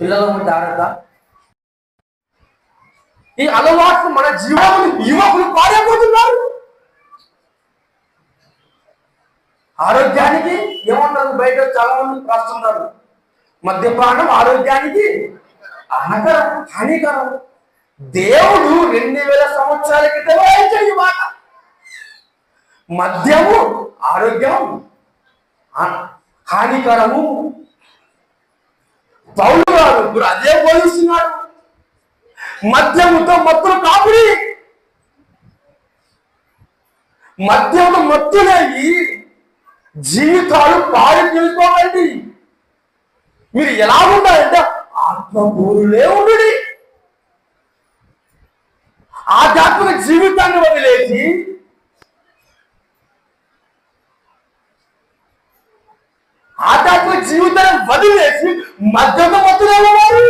పిల్లలకు జాగ్రత్త. ఈ అలవాట్లు మన జీవనం యువకులు పాడైపోతున్నారు. ఆరోగ్యానికి ఏమన్నారు బయట చాలా మంది రాస్తున్నారు, మద్యపానం ఆరోగ్యానికి హానికరం. దేవుడు 2000 సంవత్సరాల క్రితమే ఈ మాట. మద్యము ఆరోగ్యం హానికరము. పౌలు గారు ఇప్పుడు అదే బోధిస్తున్నాడు. మద్యముతో మత్తులు కాపుడి, మద్యము మత్తులయ్యి జీవితాలు పాడు చేసుకోవాలి. మీరు ఎలా ఉండాలంటే ఆత్మపూరులే ఉండు. ఆధ్యాత్మిక జీవితాన్ని వదిలేసి మద్యత మత్తులేవారు.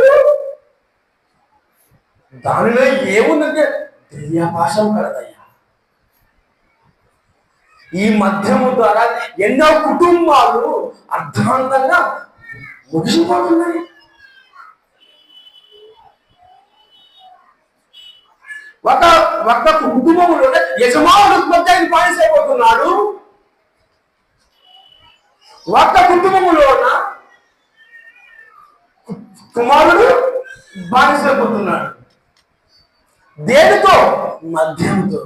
దానిలో ఏముందంటే దెయ్యపాశం కలదయ్యా. ఈ మద్యము ద్వారా ఎన్నో కుటుంబాలు అర్థవంతంగా ముగిసిపోతున్నాయి. ఒక కుటుంబంలో యజమానుడు మద్యాన్ని బానిసైపోతున్నాడు. ఒక కుటుంబంలోన కుమారుడు బానిసైపోతున్నాడు. దేనితో? మద్యంతో.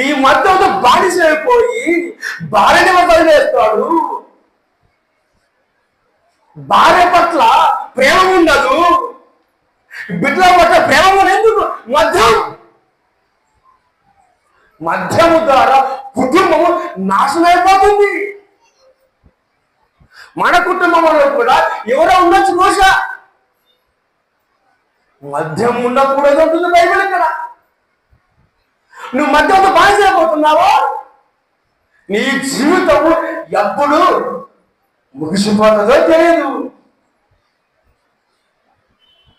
ఈ మద్యంతో బానిసైపోయి భార్యని వదిలేస్తాడు. భార్య పట్ల ప్రేమ ఉండదు, బిడ్డల పట్ల ప్రేమ ఉండదు. మద్యము ద్వారా కుటుంబము నాశనమైపోతుంది. మన కుటుంబంలో కూడా ఎవరో ఉండొచ్చు బహుశా మద్యం ఉండకూడదు అంటుంది బైబిల్. ఇక్కడ నువ్వు మద్యంతో బానిసైపోతున్నావా? నీ జీవితము ఎప్పుడు ముగిసిపోతుందో తెలియదు.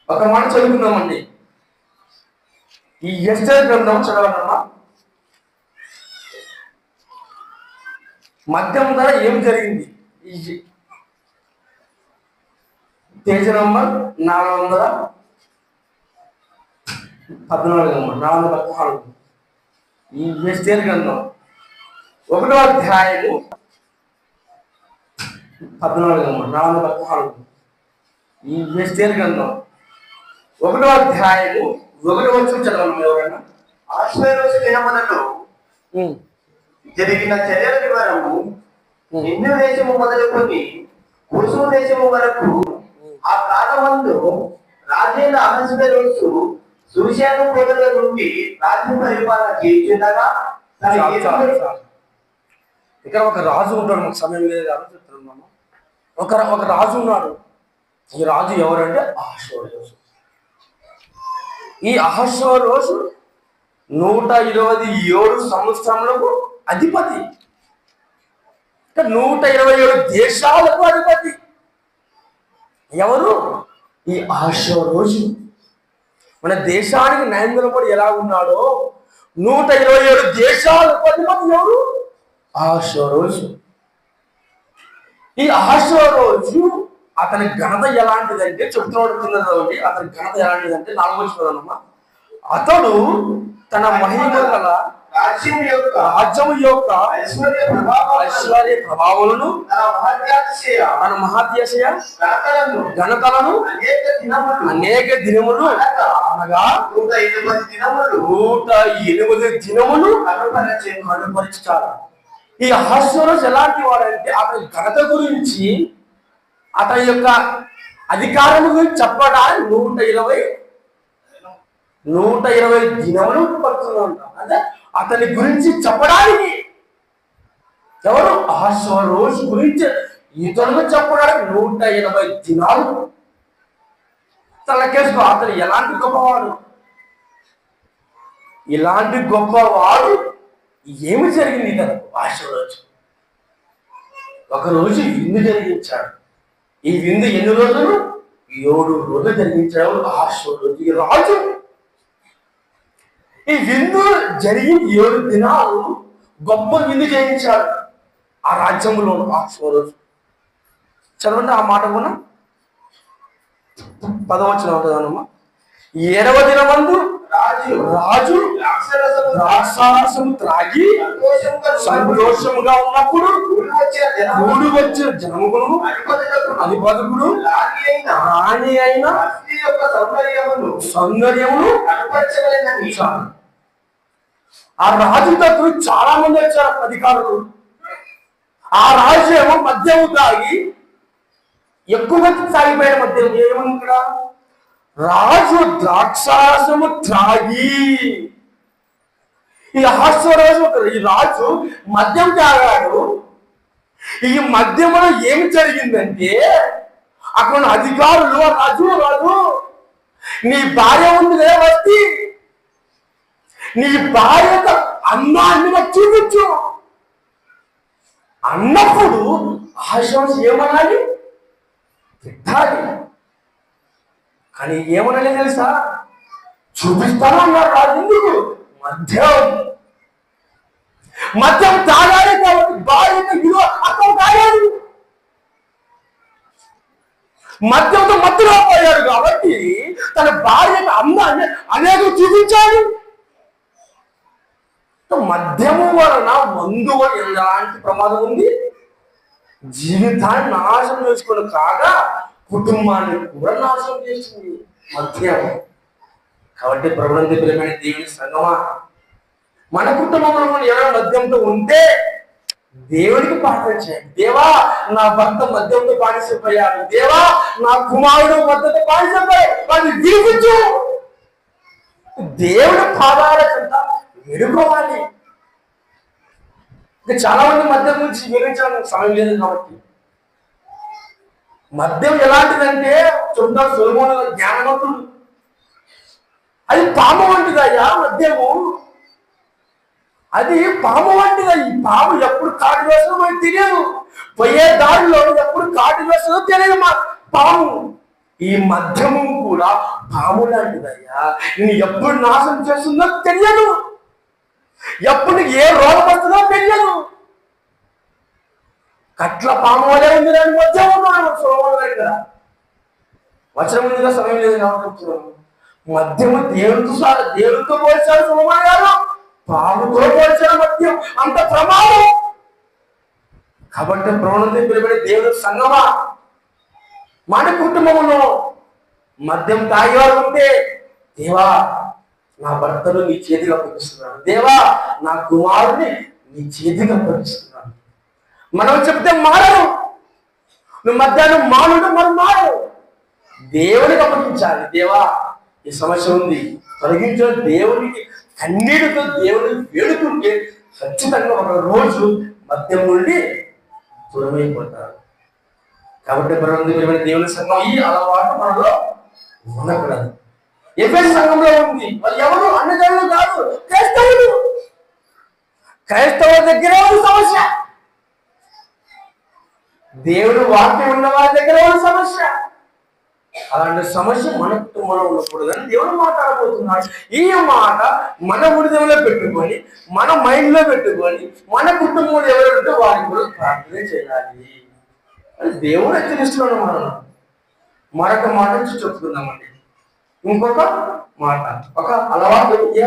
ఒక మాట చదువుకుందామండి. ఈ ఎస్తేరు గ్రంథం చదవనమ్మా. మద్యం ద్వారా ఏం జరిగింది? ఈ పేజీ నంబర్ 414 ఈ ఎస్తేరు గ్రంథం 1వ అధ్యాయము 414 ఈ ఎస్తేరు గ్రంథం 1వ అధ్యాయము 1వ వచనం చదవండి ఎవరైనా. ఆశ్వేరోషు దినములలో జరిగిన చర్యల వివరము హిందూ దేశము మొదలుకొని కూసు దేశము వరకు ఆ కాలమందు రాజైన అహస్వేరోషు సూషాను ప్రజల నుండి రాజ్య పరిపాలన చేయించుండగా ఇక్కడ ఒక రాజు ఉంటాడు. మాకు సమయం లేదు చెప్తున్నాము. ఒక రాజు ఉన్నాడు. ఈ రాజు ఎవరంటే అహష్వేరోషు. ఈ అహష్వేరోషు 127 సంవత్సరములకు అధిపతి. 127 దేశాలకు అధిపతి. ఎవరు? ఈ అహష్వేరోషు. మన దేశానికి నరేంద్రమోడీ ఎలా ఉన్నాడో 127 దేశాలకు అధిపతి ఎవరు? అహష్వేరోషు. ఈ అహష్వేరోషు అతని ఘనత ఎలాంటిదంటే చెప్తున్నాడు. అతని ఘనత ఎలాంటిదంటే 4వ వచనం. అతడు తన మహిమ గల రాజ్యము యొక్క ఐశ్వర్య ప్రభావాలను తన మహాత్యాశయ ఘనతలను అనేక దినములు అనగా 108 దినములు కనుపరిచారు. ఈ అహష్వేరోషు ఎలాంటి వాడంటే అతని ఘనత గురించి, అతని యొక్క అధికారం గురించి చెప్పడానికి 120 దినములు పడుతున్నాడు. అంటే అతని గురించి చెప్పడానికి, ఎవరు? అహష్వేరోషు గురించి ఇతరులు చెప్పడానికి 180 దినాలు తలకేసుకో. అతను ఎలాంటి గొప్పవాడు? ఇలాంటి గొప్పవాడు ఏమి జరిగింది ఇతను? అహష్వేరోషు ఒకరోజు విందు జరిగించాడు. ఈ విందు ఎన్ని రోజులు? 7 రోజులు జరిగించాడు అహష్వేరోషు ఈ రాజు. ఈ విందు జరిగి 7 దినాలు గొప్ప విందు చేయించాడు ఆ రాజ్యంలో అహష్వేరోషు. చదవండి ఆ మాట కూడా. 10వ ఉంటుందమ్మా. 7వ దినమందు రాజు ద్రాక్షారసము త్రాగి సంతోషముగా ఉన్నప్పుడు కూడి వచ్చిన జనములను అధిపతుడు రాణి అయిన సౌందర్యమును ఆ రాజు దగ్గర చాలా మంది వచ్చారు అధికారులు. ఆ రాజు ఏమో మద్యము తాగి ఎక్కువగా సాగిపోయాడు. మద్యం ఏమని ఇక్కడ రాజు ద్రాక్షారసము త్రాగి, ఈ అహస్వరాజు ఈ రాజు మద్యం తాగాడు. ఈ మద్యంలో ఏమి జరిగిందంటే అక్కడ ఉన్న అధికారులు రాజు నీ భార్య ఉంది కదా వచ్చి నీ భార్య అన్నాన్ని చూపించు అన్నప్పుడు అహస్వరాజు ఏమనాలి? తిట్టాలి. కానీ ఏమనలే తెలుసా? చూపిస్తాను అన్నారు రాజు. ఎందుకు? మద్యం తాగాలి కాబట్టి భార్య విలువ అర్థం తాగాడు. మద్యంతో మత్తులో పోయాడు కాబట్టి తన భార్యకు అమ్మాన్ని అనేక చూపించాడు. మద్యము వలన మందు వలన ఎలాంటి ప్రమాదం ఉంది? జీవితాన్ని నాశనం చేసుకుని కాగా కుటుంబాన్ని కూడా నాశనం చేస్తుంది మద్యం. కాబట్టి ప్రభునందు ప్రియమైన దేవుని సంగమా, మన కుటుంబంలో ఎవరైనా మద్యంతో ఉంటే దేవుడికి ప్రార్థన చేయండి. దేవా నా భర్త మద్యంతో బానిసపోయాడు, దేవా నా కుమారుడు మద్యంతో బానిసపోయాడు, వాడిని విడిపించు. దేవుడి పాదాల కింద విడుకోవాలి. ఇంకా చాలా మంది మద్యం గురించి వివరించడానికి సమయం లేదు కాబట్టి మద్యం ఎలాంటిదంటే చెప్తారు సొలొమోను జ్ఞానవంతుడు, అది పాము వంటిదయ్యా మద్యము. అది పాము వంటిదా. ఈ పాము ఎప్పుడు కాటు వేస్తుందో మనకు తెలియదు. పోయే దారిలో ఎప్పుడు కాటు వేస్తుందో తెలియదు మా పాము. ఈ మద్యము కూడా పాము లాంటిదయ్యా. నేను ఎప్పుడు నాశనం చేస్తుందో తెలియదు, ఎప్పుడు ఏ రోగం వస్తుందో తెలియదు. కట్ల పాము వలే ఉంది దాని మద్యం ఉన్నాడు సొలొమోను దగ్గర. వచనం ముందుగా సమయం లేదు కాబట్టి మద్యము దేవుడితో పోల్చాడు సొలొమోను గారు, పాముతో పోల్చాడు మద్యం. అంత ప్రమాదం. కాబట్టి ప్రణాళిక పిలువబడే దేవుడి సంగమా, మన కుటుంబంలో మద్యం తాగేవారు ఉంటే దేవా నా భర్తను నీ చేతిగా అప్పగిస్తున్నాను, దేవా నా కుమారుని నీ చేతిగా అప్పగిస్తున్నాను. మనం చెప్తే మారరు. నువ్వు మధ్యాహ్నం మానుడు మనం మారరు. దేవుడికి అప్పగించాలి. దేవా ఈ సమస్య ఉంది తొలగించిన దేవుడికి కన్నీటితో దేవుడిని వేడుకుంటే ఖచ్చితంగా ఒక రోజు మద్యం నుండి దూరమైపోతారు. కాబట్టి దేవుని సంఘం ఈ అలవాటు మనలో ఉండకూడదు. ఎఫెసు సంఘంలో ఉంది. వాళ్ళు ఎవరు అన్నజనులు కాదు, క్రైస్తవులు. క్రైస్తవుల దగ్గరే ఉంది సమస్య. దేవుడు వాక్యం ఉన్న వారి దగ్గర ఉన్న సమస్య. అలాంటి సమస్య మన కుటుంబంలో ఉండకూడదని దేవుడు మాట్లాడబోతున్నాడు. ఈ మాట మన హృదయంలో పెట్టుకొని, మన మైండ్ లో పెట్టుకొని, మన కుటుంబంలో ఎవరంటే వారికి కూడా ప్రార్థన చేయాలి. దేవుడు హెచ్చరిస్తున్నాడు. మనం మరొక మాట నుంచి చెప్పుకుందామండి. ఇంకొక మాట, ఒక అలవాటు